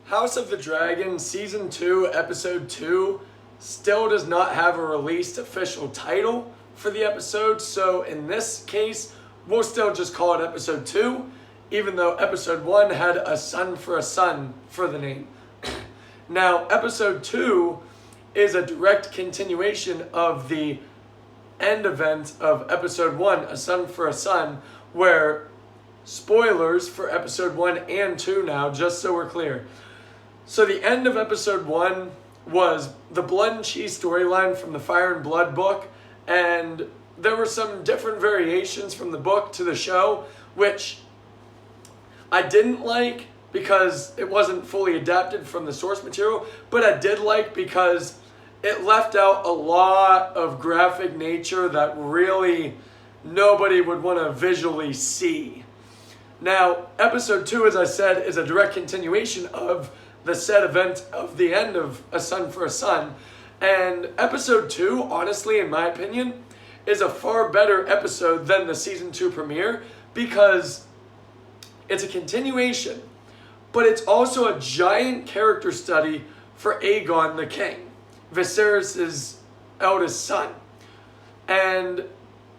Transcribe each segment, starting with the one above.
House of the Dragon Season 2, Episode 2 still does not have a released official title for the episode, so in this case, we'll still just call it Episode 2, even though Episode 1 had A Son for a Son for the name. Now, Episode 2 is a direct continuation of the end event of Episode 1, A Son for a Son, where, spoilers for Episode 1 and 2 now, just so we're clear. So the end of Episode 1 was the Blood and Cheese storyline from the Fire and Blood book, and there were some different variations from the book to the show, which I didn't like because it wasn't fully adapted from the source material, but I did like because it left out a lot of graphic nature that really nobody would want to visually see. Now, Episode 2, as I said, is a direct continuation of the said event of the end of A Son for a Son. And Episode 2, honestly, in my opinion, is a far better episode than the Season 2 premiere because it's a continuation, but it's also a giant character study for Aegon the King, Viserys' eldest son. And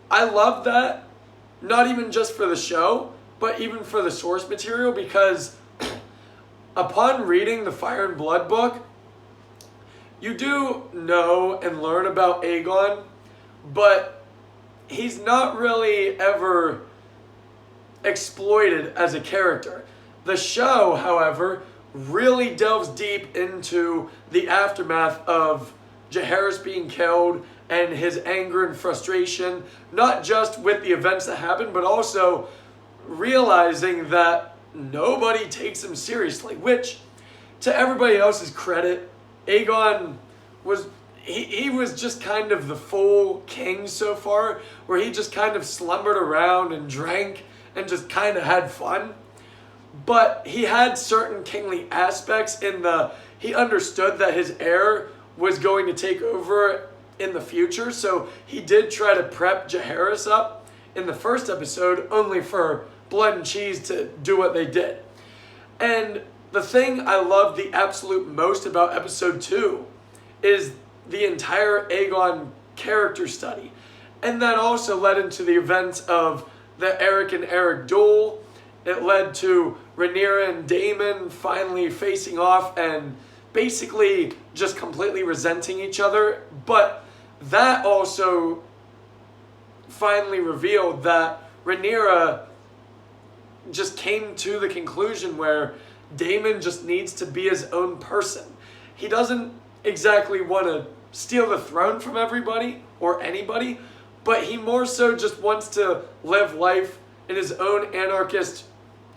I love that, not even just for the show, but even for the source material, because upon reading the Fire and Blood book, you do know and learn about Aegon, but he's not really ever exploited as a character. The show, however, really delves deep into the aftermath of Jaehaerys being killed and his anger and frustration, not just with the events that happened, but also realizing that nobody takes him seriously, which, to everybody else's credit, Aegon was, he was just kind of the full king so far, where he just kind of slumbered around and drank and just kind of had fun. But he had certain kingly aspects he understood that his heir was going to take over in the future, so he did try to prep Jaehaerys up in the first episode, only for Blood and Cheese to do what they did. And the thing I love the absolute most about Episode 2 is the entire Aegon character study. And that also led into the events of the Eric and Eric duel. It led to Rhaenyra and Daemon finally facing off and basically just completely resenting each other. But that also finally revealed that Rhaenyra just came to the conclusion where Daemon just needs to be his own person. He doesn't exactly want to steal the throne from everybody or anybody, but he more so just wants to live life in his own anarchist,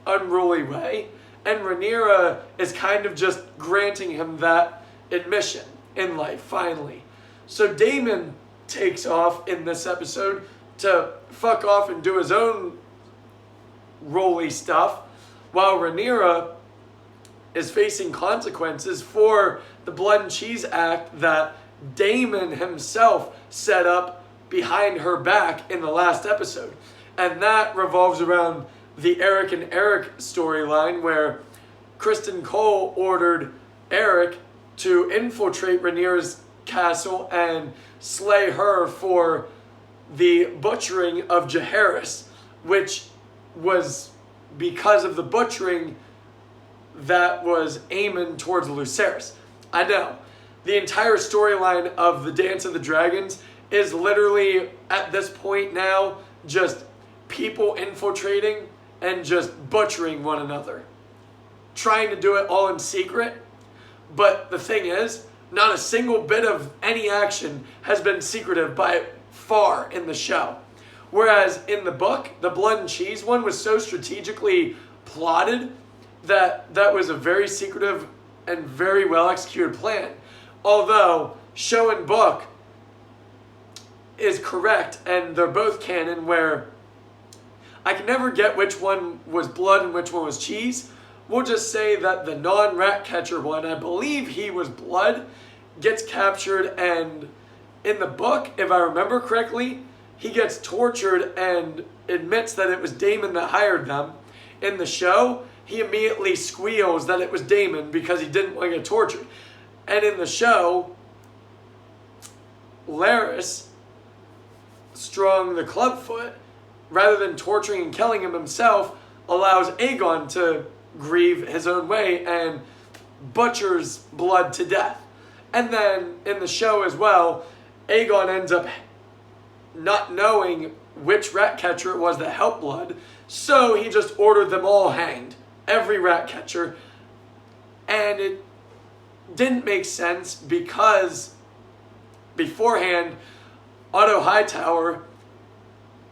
unruly way. And Rhaenyra is kind of just granting him that admission in life, finally. So Daemon takes off in this episode to fuck off and do his own roly stuff, while Rhaenyra is facing consequences for the Blood and Cheese Act that Daemon himself set up behind her back in the last episode. And that revolves around the Eric and Eric storyline, where Criston Cole ordered Eric to infiltrate Rhaenyra's castle and slay her for the butchering of Jaehaerys, which was because of the butchering that was Aemon towards Lucerys. I know. The entire storyline of the Dance of the Dragons is literally, at this point now, just people infiltrating and just butchering one another. Trying to do it all in secret. But the thing is, not a single bit of any action has been secretive by far in the show. Whereas in the book, the Blood and Cheese one was so strategically plotted that that was a very secretive and very well executed plan. Although show and book is correct, and they're both canon, where I can never get which one was blood and which one was cheese. We'll just say that the non-rat catcher one, I believe he was blood, gets captured, and in the book, if I remember correctly, he gets tortured and admits that it was Daemon that hired them. In the show, he immediately squeals that it was Daemon because he didn't want to get tortured. And in the show, Larys, Strong the Clubfoot, rather than torturing and killing him himself, allows Aegon to grieve his own way and butchers Blood to death. And then in the show as well, Aegon ends up not knowing which rat catcher it was that helped Blood, so he just ordered them all hanged, every rat catcher. And it didn't make sense because beforehand, Otto Hightower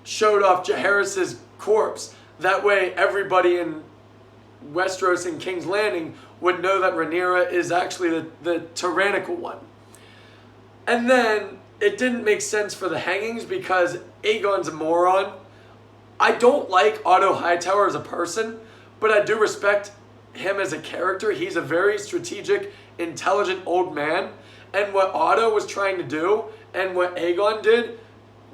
showed off Jaehaerys' corpse. That way everybody in Westeros and King's Landing would know that Rhaenyra is actually the tyrannical one. And then it didn't make sense for the hangings because Aegon's a moron. I don't like Otto Hightower as a person, but I do respect him as a character. He's a very strategic, intelligent old man. And what Otto was trying to do and what Aegon did,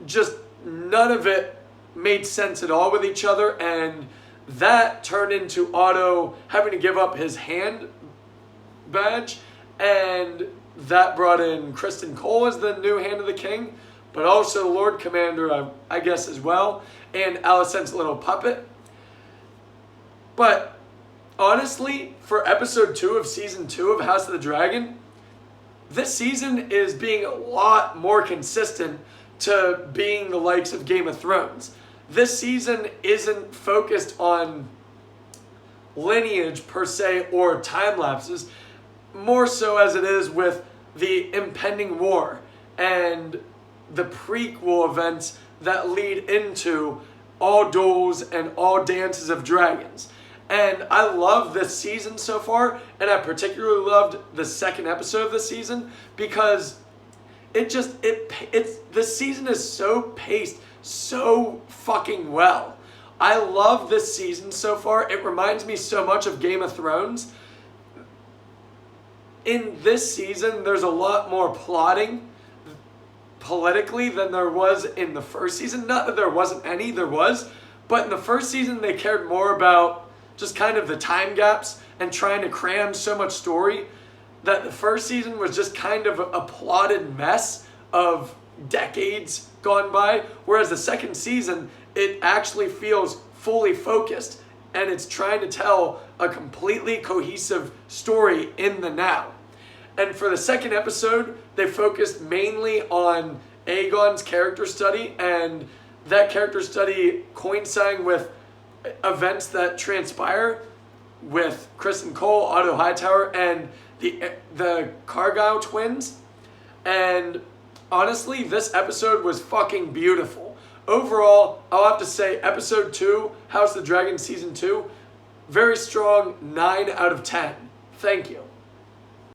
just none of it made sense at all with each other. And that turned into Otto having to give up his hand badge. And that brought in Criston Cole as the new Hand of the King, but also the Lord Commander, I guess, as well, and Alicent's little puppet. But honestly, for episode 2 of season 2 of House of the Dragon, this season is being a lot more consistent to being the likes of Game of Thrones. This season isn't focused on lineage per se or time lapses, more so as it is with the impending war and the prequel events that lead into all duels and all dances of dragons. And I love this season so far, and I particularly loved the second episode of the season because this season is so paced so fucking well. I love this season so far. It reminds me so much of Game of Thrones. In this season, there's a lot more plotting politically than there was in the first season. Not that there wasn't any, there was. But in the first season, they cared more about just kind of the time gaps and trying to cram so much story that the first season was just kind of a plotted mess of decades gone by. Whereas the second season, it actually feels fully focused and it's trying to tell a completely cohesive story in the now. And for the second episode, they focused mainly on Aegon's character study, and that character study coinciding with events that transpire with Criston Cole, Otto Hightower, and the Cargyle twins. And honestly, this episode was fucking beautiful. Overall, I'll have to say episode 2, House of the Dragon season 2, very strong 9 out of 10. Thank you.